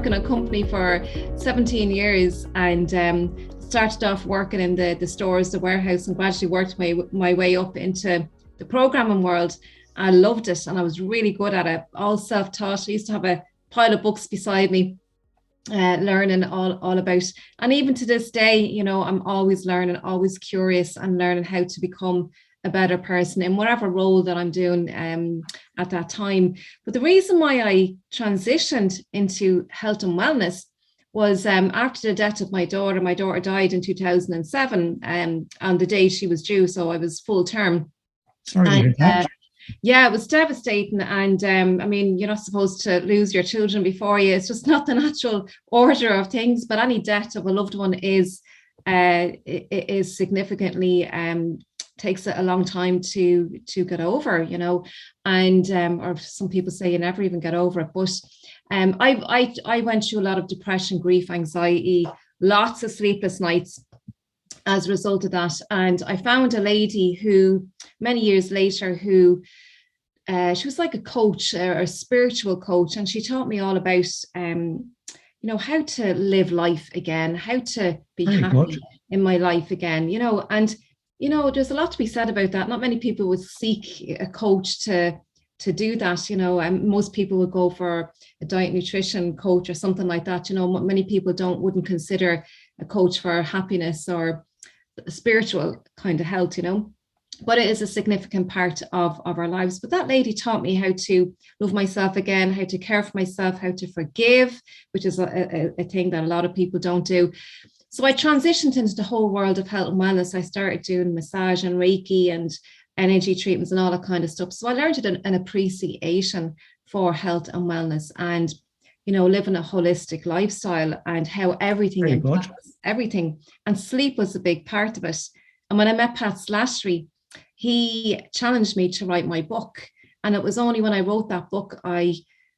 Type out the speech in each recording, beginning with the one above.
work in a company for 17 years and started off working in the stores, the warehouse, and gradually worked my way up into the programming world. I loved it and I was really good at it, all self-taught. I used to have a pile of books beside me, learning all about, and even to this day, you know, I'm always learning, always curious, and learning how to become a better person in whatever role that I'm doing at that time. But the reason why I transitioned into health and wellness was after the death of my daughter died in 2007, on the day she was due, so I was full term. Sorry to hear that. Yeah, it was devastating. And I mean, you're not supposed to lose your children before you. It's just not the natural order of things. But any death of a loved one is significantly takes a long time to get over, you know. And or some people say you never even get over it. But I went through a lot of depression, grief, anxiety, lots of sleepless nights as a result of that. And I found a lady who many years later who she was like a coach, or a spiritual coach, and she taught me all about you know, how to live life again, how to be happy in my life again, you know. And you know, there's a lot to be said about that. Not many people would seek a coach to do that, you know. And most people would go for a diet nutrition coach or something like that, you know. Many people wouldn't consider a coach for happiness or spiritual kind of health, you know. But it is a significant part of our lives. But that lady taught me how to love myself again, how to care for myself, how to forgive, which is a thing that a lot of people don't do. So I transitioned into the whole world of health and wellness. I started doing massage and Reiki and energy treatments and all that kind of stuff. So I learned an appreciation for health and wellness, and you know, living a holistic lifestyle, and how everything impacts everything. And sleep was a big part of it. And when I met Pat Slattery, he challenged me to write my book. And it was only when I wrote that book, I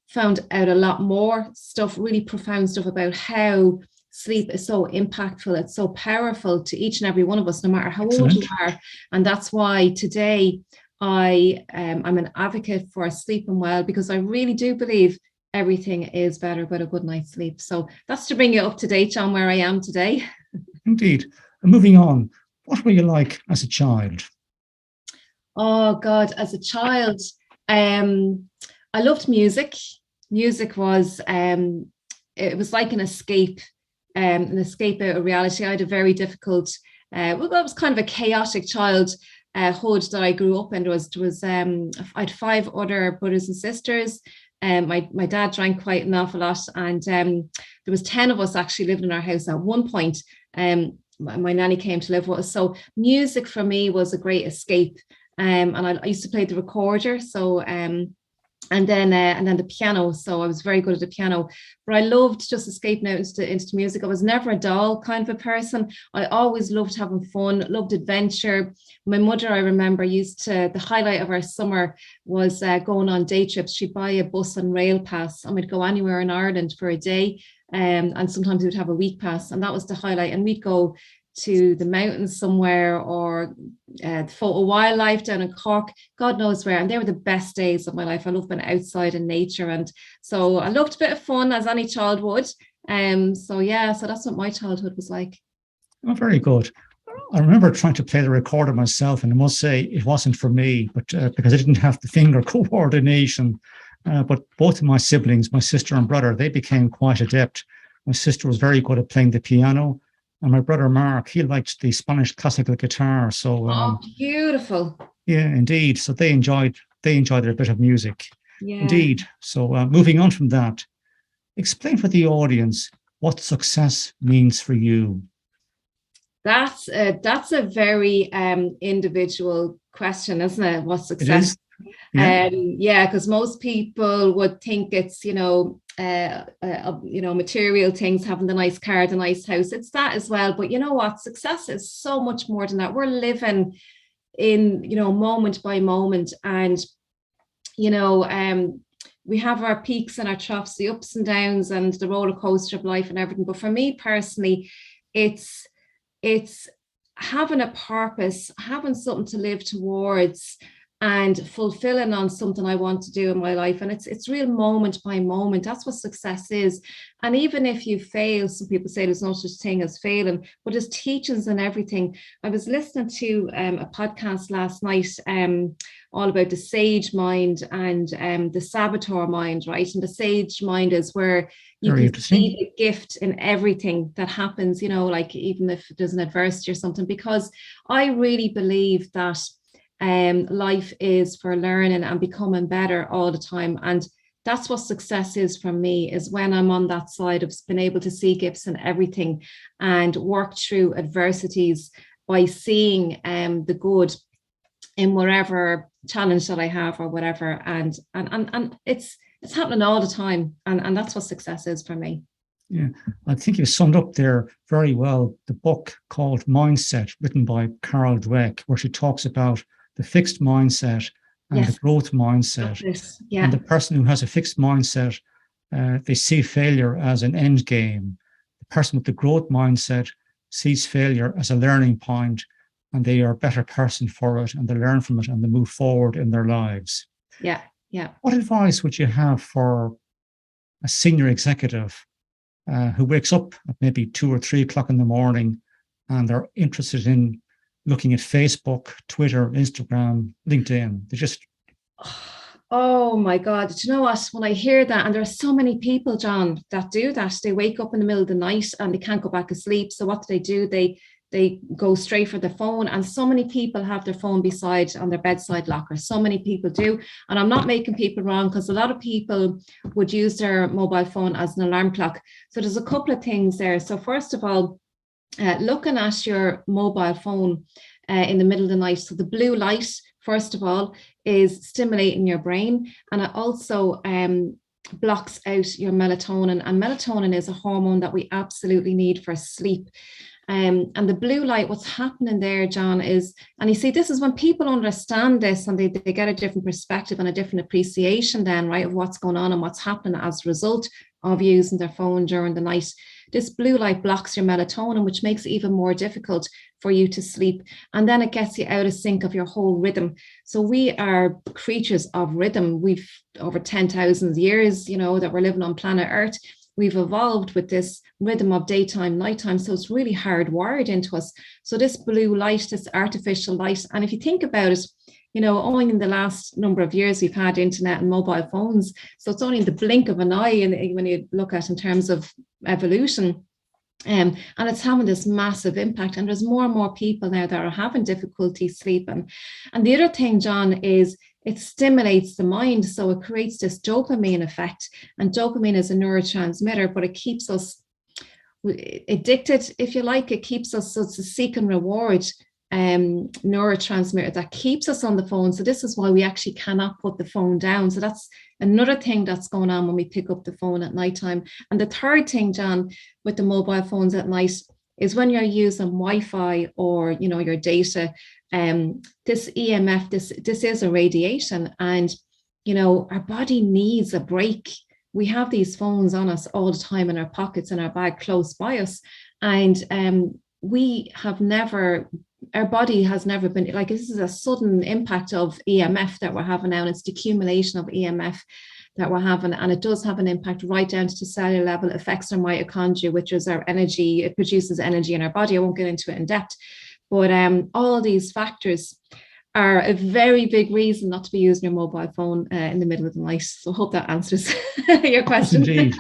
found out a lot more stuff, really profound stuff about how sleep is so impactful. It's so powerful to each and every one of us, no matter how old you are. And that's why today I'm an advocate for sleeping well, because I really do believe everything is better with a good night's sleep. So that's to bring you up to date on where I am today. Indeed. And moving on, what were you like as a child? Oh God, as a child, I loved music. Music was it was like an escape out of reality. I had a very difficult, well, that was kind of a chaotic childhood that I grew up in. There was I had 5 other brothers and sisters. My dad drank quite an awful lot, and there was 10 of us actually living in our house at one point. My nanny came to live with us. So music for me was a great escape. And I used to play the recorder, so and then the piano. So I was very good at the piano. But I loved just escaping out into music. I was never a dull kind of a person. I always loved having fun, loved adventure. My mother, I remember, the highlight of our summer was going on day trips. She'd buy a bus and rail pass, and we'd go anywhere in Ireland for a day. And sometimes we'd have a week pass, and that was the highlight. And we'd go to the mountains somewhere, or photo wildlife down in Cork, God knows where. And they were the best days of my life. I loved being outside in nature. And so I loved a bit of fun, as any child would. So yeah, so that's what my childhood was like. Oh, very good. I remember trying to play the recorder myself, and I must say it wasn't for me, but because I didn't have the finger coordination. But both of my siblings, my sister and brother, they became quite adept. My sister was very good at playing the piano, and my brother Mark, he liked the Spanish classical guitar. So beautiful. Yeah, indeed. So they enjoyed their bit of music. Yeah. Indeed. So moving on from that, explain for the audience what success means for you. That's a very individual question, isn't it? What success? It is. Yeah. Yeah, because most people would think it's, material things, having the nice car, the nice house. It's that as well. But you know what? Success is so much more than that. We're living in, moment by moment. And, we have our peaks and our troughs, the ups and downs and the roller coaster of life and everything. But for me personally, it's having a purpose, having something to live towards, and fulfilling on something I want to do in my life. And it's real moment by moment. That's what success is. And even if you fail, some people say there's no such thing as failing, but there's teachings and everything. I was listening to a podcast last night, all about the sage mind and the saboteur mind, right? And the sage mind is where you can see the gift in everything that happens, like even if there's an adversity or something, because I really believe that life is for learning and becoming better all the time. And that's what success is for me, is when I'm on that side of being able to see gifts in everything and work through adversities by seeing the good in whatever challenge that I have or whatever. And it's happening all the time. And that's what success is for me. Yeah, I think you summed up there very well the book called Mindset, written by Carol Dweck, where she talks about the fixed mindset and the growth mindset. Yeah. And the person who has a fixed mindset, they see failure as an end game. The person with the growth mindset sees failure as a learning point, and they are a better person for it, and they learn from it, and they move forward in their lives. Yeah. What advice would you have for a senior executive who wakes up at maybe 2 or 3 o'clock in the morning and they're interested in looking at Facebook, Twitter, Instagram, LinkedIn? They just... Oh my God. Do you know what? When I hear that, and there are so many people, John, that do that, they wake up in the middle of the night and they can't go back to sleep. So what do? They go straight for the phone, and so many people have their phone beside on their bedside locker. So many people do. And I'm not making people wrong, because a lot of people would use their mobile phone as an alarm clock. So there's a couple of things there. So first of all, looking at your mobile phone in the middle of the night. So the blue light, first of all, is stimulating your brain, and it also blocks out your melatonin. And melatonin is a hormone that we absolutely need for sleep. And the blue light, what's happening there, John, is, and you see, this is when people understand this and they get a different perspective and a different appreciation then, right, of what's going on and what's happening as a result of using their phone during the night. This blue light blocks your melatonin, which makes it even more difficult for you to sleep. And then it gets you out of sync of your whole rhythm. So we are creatures of rhythm. We've over 10,000 years, that we're living on planet Earth. We've evolved with this rhythm of daytime, nighttime. So it's really hardwired into us. So this blue light, this artificial light, and if you think about it, only in the last number of years, we've had internet and mobile phones. So it's only in the blink of an eye, and when you look at in terms of evolution, and it's having this massive impact. And there's more and more people now that are having difficulty sleeping. And the other thing, John, is it stimulates the mind. So it creates this dopamine effect. And dopamine is a neurotransmitter, but it keeps us addicted, if you like. It keeps us, so it's a seek and reward neurotransmitter that keeps us on the phone. So this is why we actually cannot put the phone down. So that's another thing that's going on when we pick up the phone at nighttime. And the third thing, John, with the mobile phones at night is when you're using Wi-Fi or your data, this EMF, this is a radiation, and our body needs a break. We have these phones on us all the time in our pockets, in our bag, close by us, and our body has never been like, this is a sudden impact of EMF that we're having now, and it's the accumulation of EMF that we're having, and it does have an impact right down to the cellular level. It affects our mitochondria, which is our energy. It produces energy in our body. I won't get into it in depth, but all these factors are a very big reason not to be using your mobile phone in the middle of the night. So I hope that answers your question. Indeed.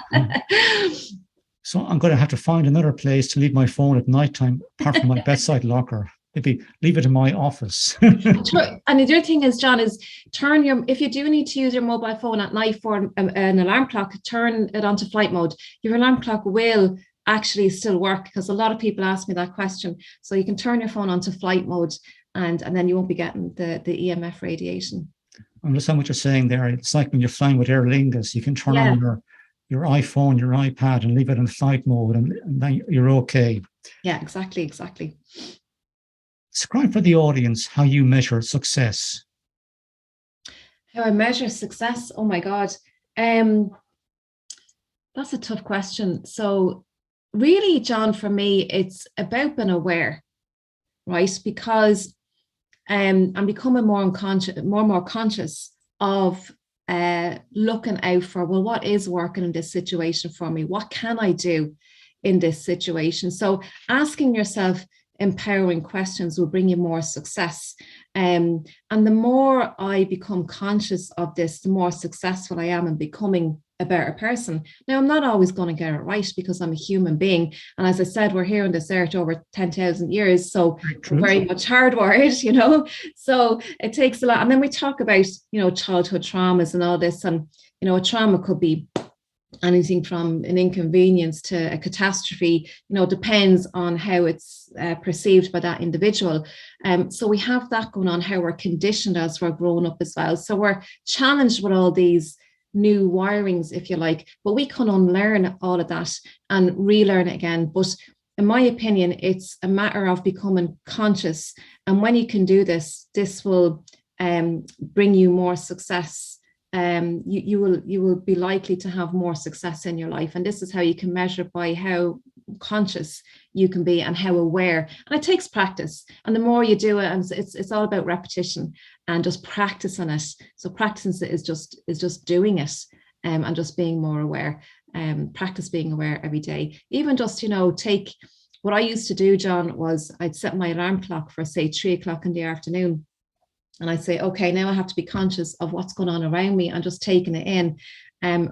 So I'm going to have to find another place to leave my phone at nighttime, apart from my bedside locker. Maybe leave it in my office. And the other thing is, John, is if you do need to use your mobile phone at night for an alarm clock, turn it onto flight mode. Your alarm clock will actually still work, because a lot of people ask me that question. So you can turn your phone onto flight mode, and then you won't be getting the EMF radiation. I understand what you're saying there. It's like when you're flying with Aer Lingus, you can turn on your iPhone, your iPad, and leave it in flight mode, and then you're okay. Yeah, exactly. Describe for the audience how you measure success. How I measure success? Oh my God. That's a tough question. So really, John, for me, it's about being aware, right? Because I'm becoming more and more conscious of looking out for, well, what is working in this situation for me? What can I do in this situation? So asking yourself empowering questions will bring you more success. And the more I become conscious of this, the more successful I am in becoming a better person. Now, I'm not always going to get it right because I'm a human being. And as I said, we're here on this earth over 10,000 years. So we're very much hardwired, you know, so it takes a lot. And then we talk about, you know, childhood traumas and all this. And, you know, a trauma could be anything from an inconvenience to a catastrophe, you know, depends on how it's perceived by that individual. So we have that going on, how we're conditioned as we're growing up as well. So we're challenged with all these new wirings, if you like, but we can unlearn all of that and relearn it again. But in my opinion, it's a matter of becoming conscious. And when you can do this, this will bring you more success. You will be likely to have more success in your life. And this is how you can measure by how conscious you can be and how aware. And it takes practice. And the more you do it, and it's all about repetition and just practicing it. So practicing it is just doing it and just being more aware. Practice being aware every day. Even just, you know, take what I used to do, John, was I'd set my alarm clock for, say, 3:00 in the afternoon. And I say, okay, now I have to be conscious of what's going on around me and just taking it in,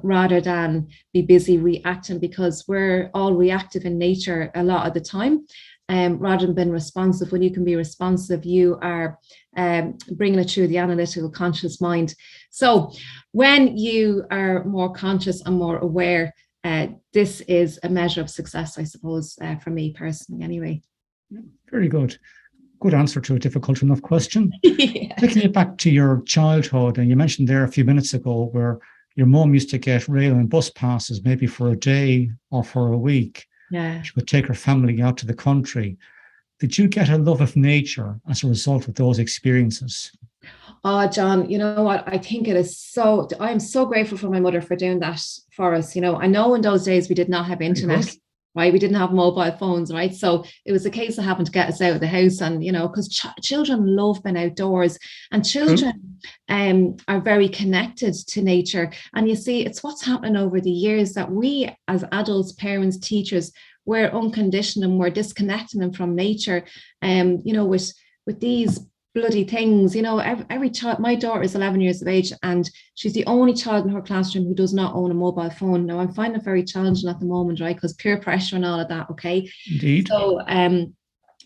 rather than be busy reacting, because we're all reactive in nature a lot of the time, rather than being responsive. When you can be responsive, you are bringing it through the analytical conscious mind. So when you are more conscious and more aware, this is a measure of success, I suppose, for me personally anyway. Very good. Good answer to a difficult enough question. Yeah. Taking it back to your childhood, and you mentioned there a few minutes ago where your mum used to get rail and bus passes maybe for a day or for a week. Yeah. She would take her family out to the country. Did you get a love of nature as a result of those experiences? Oh, John, you know what? I think I'm so grateful for my mother for doing that for us. You know, I know in those days we did not have internet. Right, we didn't have mobile phones, right? So it was a case of having to get us out of the house, and you know, because children love being outdoors, and children are very connected to nature. And you see, it's what's happening over the years that we, as adults, parents, teachers, we're unconditioned and we're disconnecting them from nature. You know, with these bloody things, you know, every child. My daughter is 11 years of age, and she's the only child in her classroom who does not own a mobile phone. Now, I'm finding it very challenging at the moment, right? Because peer pressure and all of that. Okay. Indeed. So I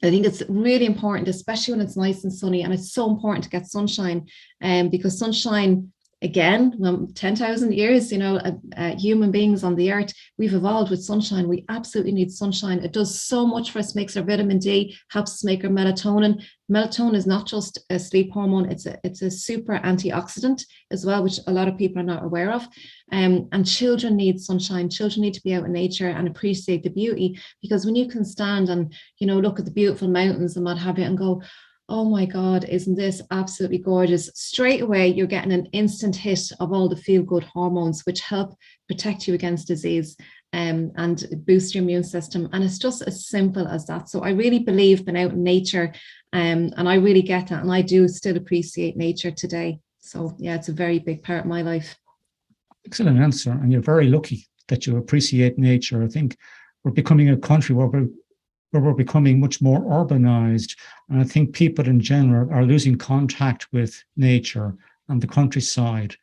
think it's really important, especially when it's nice and sunny, and it's so important to get sunshine, because sunshine, again, 10,000 years, you know, human beings on the earth, we've evolved with sunshine. We absolutely need sunshine. It does so much for us, makes our vitamin D, helps us make our melatonin. Melatonin is not just a sleep hormone, it's a super antioxidant as well, which a lot of people are not aware of. And children need sunshine. Children need to be out in nature and appreciate the beauty, because when you can stand and, you know, look at the beautiful mountains and what have you and go, oh my God, isn't this absolutely gorgeous? Straight away, you're getting an instant hit of all the feel-good hormones, which help protect you against disease and boost your immune system. And it's just as simple as that. So I really believe being out in nature, and I really get that. And I do still appreciate nature today. So yeah, it's a very big part of my life. Excellent answer. And you're very lucky that you appreciate nature. I think we're becoming a country where we're becoming much more urbanized. And I think people in general are losing contact with nature and the countryside.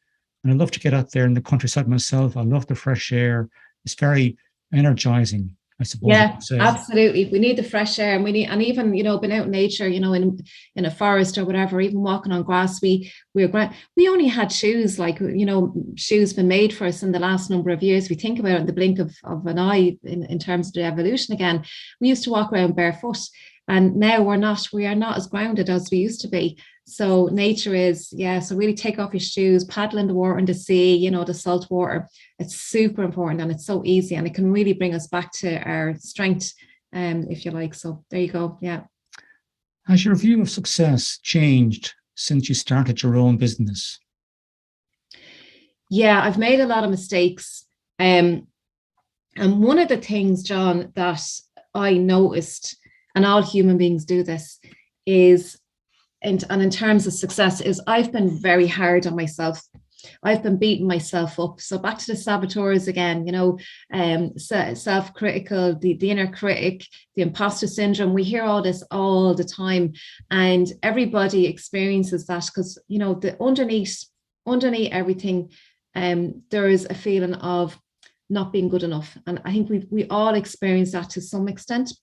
And I love to get out there in the countryside myself. I love the fresh air. It's very energizing, I suppose. Yeah, absolutely. We need the fresh air, and even, you know, being out in nature, you know, in a forest or whatever, even walking on grass, we only had shoes, like, you know, shoes been made for us in the last number of years. We think about it in the blink of an eye in terms of the evolution again. We used to walk around barefoot, and now we are not as grounded as we used to be. So nature is, so really take off your shoes, paddle in the water in the sea, you know, the salt water. It's super important, and it's so easy, and it can really bring us back to our strength, if you like. So there you go. Yeah. Has your view of success changed since you started your own business? Yeah, I've made a lot of mistakes. And one of the things, John, that I noticed, and all human beings do this, is and in terms of success is I've been very hard on myself. I've been beating myself up. So back to the saboteurs again, self-critical, the inner critic, the imposter syndrome. We hear all this all the time, and everybody experiences that because, the underneath everything, there is a feeling of not being good enough. And I think we all experience that to some extent.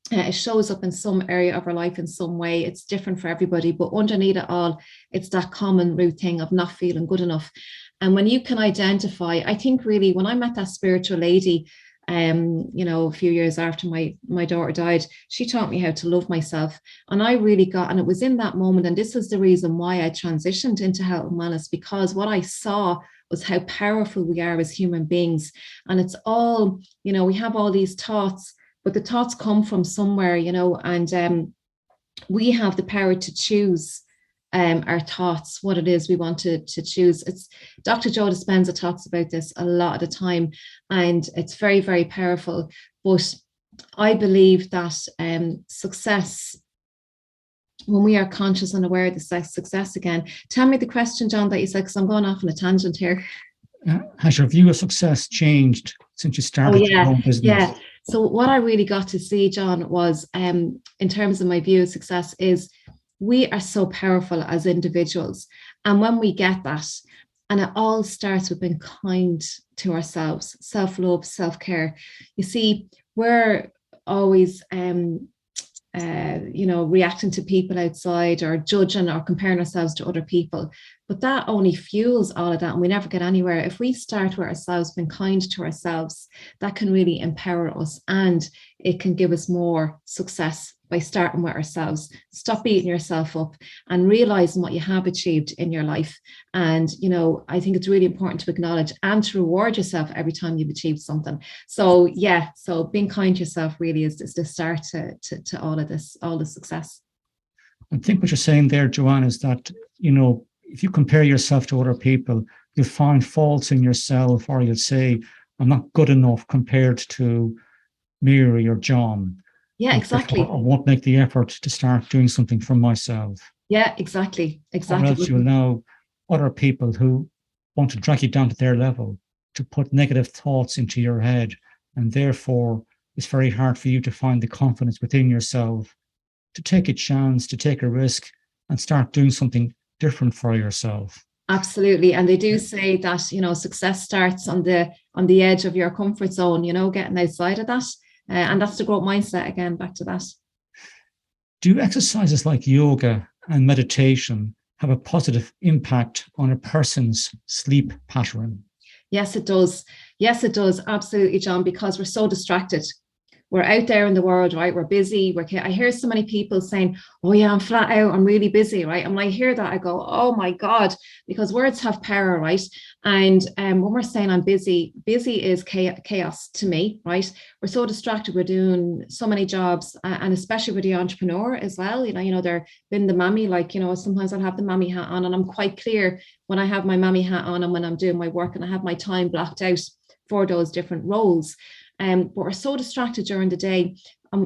It shows up in some area of our life in some way. It's different for everybody, but underneath it all, it's that common root thing of not feeling good enough. And when you can identify, I think really when I met that spiritual lady, a few years after my daughter died, she taught me how to love myself. And I really got, and it was in that moment, and this is the reason why I transitioned into health and wellness, because what I saw was how powerful we are as human beings. And it's all, we have all these thoughts, but the thoughts come from somewhere, and we have the power to choose our thoughts, what it is we want to choose. It's Dr. Joe Dispenza talks about this a lot of the time, and it's very, very powerful. But I believe that success, when we are conscious and aware of the success again, tell me the question, John, that you said, because I'm going off on a tangent here. Has your view of success changed since you started your own business? Yeah. So what I really got to see, John, was in terms of my view of success is we are so powerful as individuals. And when we get that, and it all starts with being kind to ourselves, self-love, self-care. You see, we're always, reacting to people outside or judging or comparing ourselves to other people. But that only fuels all of that, and we never get anywhere. If we start with ourselves, being kind to ourselves, that can really empower us, and it can give us more success by starting with ourselves. Stop beating yourself up and realizing what you have achieved in your life. And, I think it's really important to acknowledge and to reward yourself every time you've achieved something. So, so being kind to yourself really is the start to all of this, all the success. I think what you're saying there, Joanne, is that, if you compare yourself to other people, you'll find faults in yourself, or you'll say, I'm not good enough compared to Mary or John. Yeah, exactly. I won't make the effort to start doing something for myself. Yeah, exactly. Or else you allow other people who want to drag you down to their level to put negative thoughts into your head. And therefore, it's very hard for you to find the confidence within yourself to take a chance, to take a risk, and start doing something different for yourself. Absolutely. And they do say that, success starts on the edge of your comfort zone, getting outside of that. And that's the growth mindset again, back to that. Do exercises like yoga and meditation have a positive impact on a person's sleep pattern? Yes, it does. Yes, it does. Absolutely, John, because we're so distracted. We're out there in the world, right? We're busy. I hear so many people saying, oh yeah, I'm flat out. I'm really busy, right? And when I hear that, I go, oh my God, because words have power, right? And when we're saying I'm busy is chaos to me, right? We're so distracted. We're doing so many jobs, and especially with the entrepreneur as well. They're been the mammy, sometimes I'll have the mammy hat on, and I'm quite clear when I have my mammy hat on and when I'm doing my work and I have my time blocked out for those different roles. But we're so distracted during the day.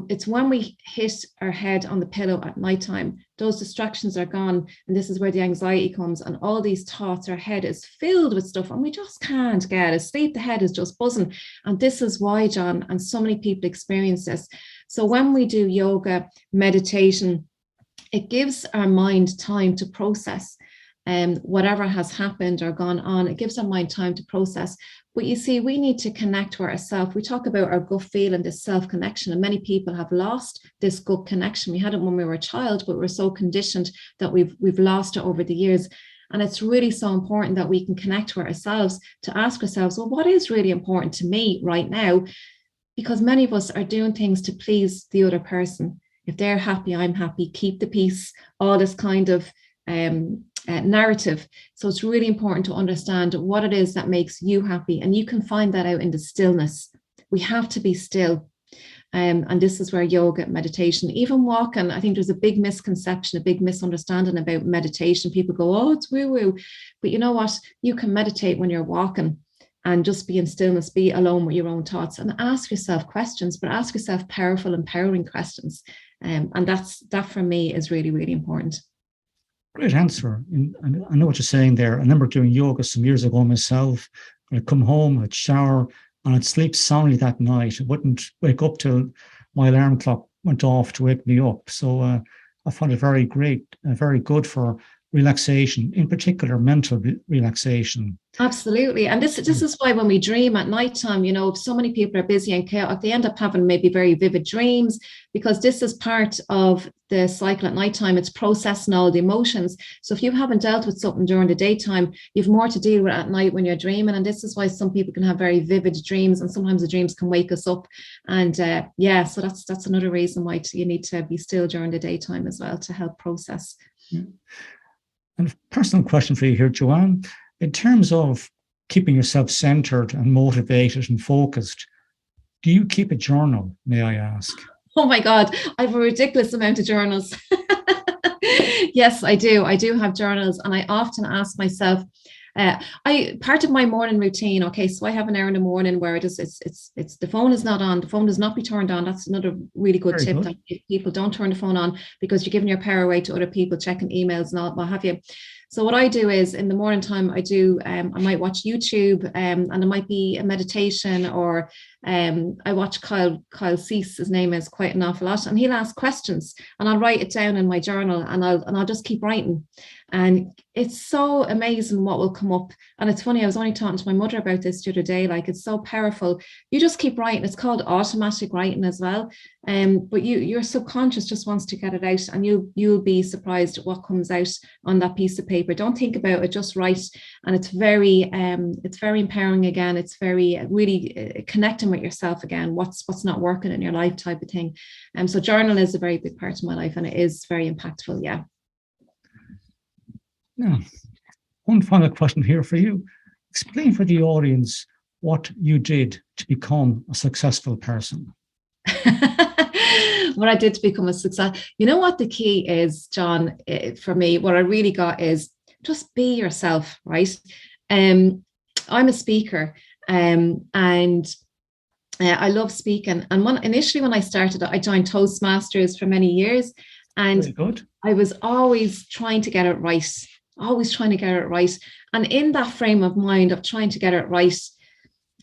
It's when we hit our head on the pillow at nighttime, those distractions are gone. And this is where the anxiety comes, and all these thoughts, our head is filled with stuff and we just can't get asleep. The head is just buzzing. And this is why, John, and so many people experience this. So when we do yoga, meditation, it gives our mind time to process whatever has happened or gone on. It gives our mind time to process. But you see, we need to connect to ourselves. We talk about our gut feeling, this self-connection, and many people have lost this gut connection. We had it when we were a child, but we're so conditioned that we've lost it over the years. And it's really so important that we can connect to ourselves, to ask ourselves, well, what is really important to me right now? Because many of us are doing things to please the other person. If they're happy, I'm happy, keep the peace, all this kind of narrative. So it's really important to understand what it is that makes you happy, and you can find that out in the stillness. We have to be still, and this is where yoga, meditation, even walking. I think there's a big misconception, a big misunderstanding about meditation. People go, oh, it's woo-woo. But you know what? You can meditate when you're walking and just be in stillness, be alone with your own thoughts, and ask yourself questions, but ask yourself powerful, empowering questions. And that for me is really, really important. Great answer. I know what you're saying there. I remember doing yoga some years ago myself. I'd come home, I'd shower, and I'd sleep soundly that night. I wouldn't wake up till my alarm clock went off to wake me up. So I found it very great, very good for relaxation, in particular mental relaxation. Absolutely. And this is why when we dream at nighttime, if so many people are busy and chaotic, they end up having maybe very vivid dreams, because this is part of the cycle at nighttime. It's processing all the emotions. So if you haven't dealt with something during the daytime, you've more to deal with at night when you're dreaming. And this is why some people can have very vivid dreams, and sometimes the dreams can wake us up. And so that's another reason why you need to be still during the daytime as well, to help process. Yeah. And a personal question for you here, Joanne. In terms of keeping yourself centered and motivated and focused, do you keep a journal, may I ask? Oh my God, I have a ridiculous amount of journals. Yes, I do. I do have journals, and I often ask myself, part of my morning routine. Okay, so I have an hour in the morning where it's the phone is not on. The phone does not be turned on. That's another really good tip. That people don't turn the phone on, because you're giving your power away to other people, checking emails and all, what have you. So what I do is in the morning time, I might watch YouTube, and it might be a meditation, or I watch Kyle Cease, his name is, quite an awful lot, and he'll ask questions, and I'll write it down in my journal, and I'll just keep writing. And it's so amazing what will come up. And it's funny, I was only talking to my mother about this the other day, like, it's so powerful. You just keep writing. It's called automatic writing as well. But your subconscious just wants to get it out, and you'll be surprised at what comes out on that piece of paper. Don't think about it, just write. And it's very empowering again. It's very really connecting with yourself again, what's not working in your life, type of thing. So journal is a very big part of my life, and it is very impactful. Yeah. Now, one final question here for you. Explain for the audience what you did to become a successful person. What I did to become a success. You know what the key is, John, for me, what I really got is just be yourself, right? I'm a speaker, and I love speaking. And initially when I started, I joined Toastmasters for many years, and I was always trying to get it right. And in that frame of mind of trying to get it right,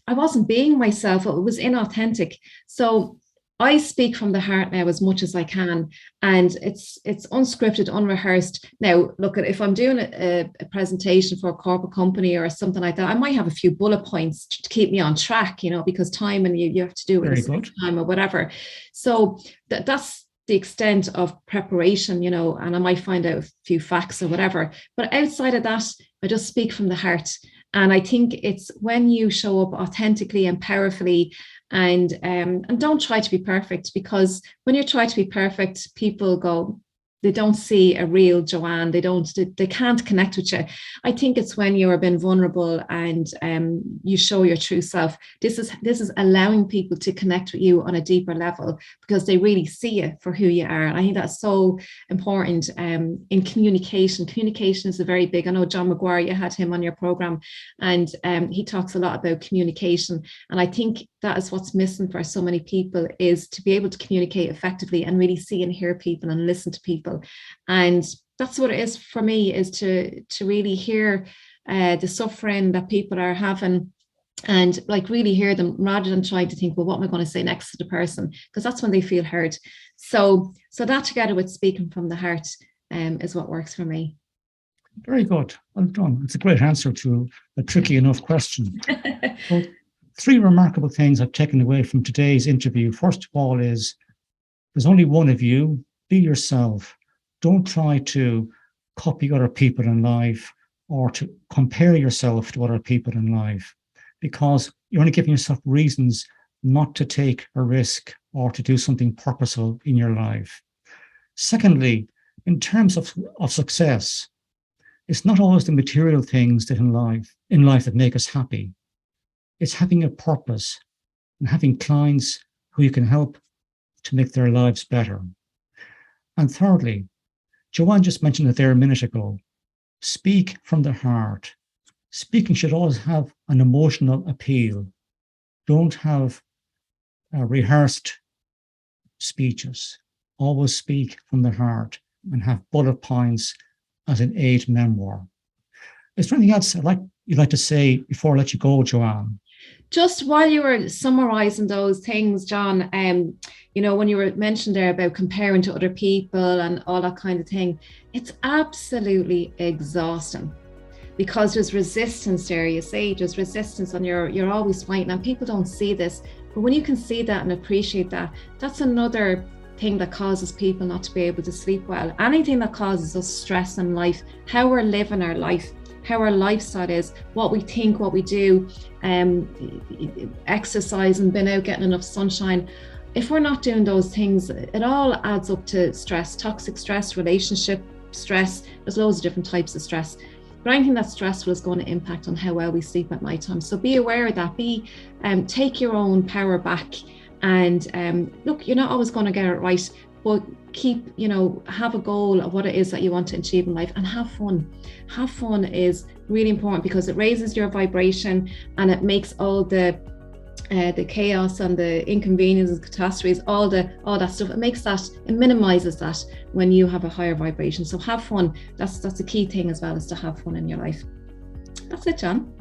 I wasn't being myself. It was inauthentic. So I speak from the heart now as much as I can, and it's unscripted, unrehearsed. Now, look, if I'm doing a presentation for a corporate company or something like that, I might have a few bullet points to keep me on track, because time, and you have to do it at time or whatever. So that's the extent of preparation, and I might find out a few facts or whatever. But outside of that, I just speak from the heart. And I think it's when you show up authentically and powerfully, and don't try to be perfect, because when you try to be perfect, people go, they don't see a real Joanne. They can't connect with you. I think it's when you're being vulnerable and you show your true self. This is allowing people to connect with you on a deeper level, because they really see you for who you are. And I think that's so important in communication. Communication is a very big. I know John McGuire, you had him on your program, and he talks a lot about communication. And I think that is what's missing for so many people, is to be able to communicate effectively and really see and hear people and listen to people. And that's what it is for me, is to really hear the suffering that people are having, and like really hear them, rather than trying to think, well, what am I going to say next to the person? Because that's when they feel heard. So that, together with speaking from the heart, is what works for me. Very good. Well done. It's a great answer to a tricky enough question. Well, 3 remarkable things I've taken away from today's interview. First of all is, there's only one of you. Be yourself. Don't try to copy other people in life, or to compare yourself to other people in life, because you're only giving yourself reasons not to take a risk or to do something purposeful in your life. Secondly, in terms of success, it's not always the material things that in life that make us happy. It's having a purpose and having clients who you can help to make their lives better. And thirdly, Joanne just mentioned it there a minute ago, speak from the heart. Speaking should always have an emotional appeal. Don't have rehearsed speeches. Always speak from the heart and have bullet points as an aid memoir. Is there anything else you'd like to say before I let you go, Joanne? Just while you were summarizing those things, John, when you were mentioned there about comparing to other people and all that kind of thing, it's absolutely exhausting because there's resistance there. You see, there's resistance and you're always fighting, and people don't see this. But when you can see that and appreciate that, that's another thing that causes people not to be able to sleep well. Anything that causes us stress in life, how we're living our life, how our lifestyle is, what we think, what we do, exercise and being out getting enough sunshine. If we're not doing those things, it all adds up to stress, toxic stress, relationship stress. There's loads of different types of stress. But anything that's stressful is going to impact on how well we sleep at night time. So be aware of that. Take your own power back. And look, you're not always going to get it right, but have a goal of what it is that you want to achieve in life, and have fun. Have fun is really important because it raises your vibration and it makes all the chaos and the inconveniences, catastrophes, all that stuff. It minimizes that when you have a higher vibration. So have fun. That's the key thing as well, is to have fun in your life. That's it, John.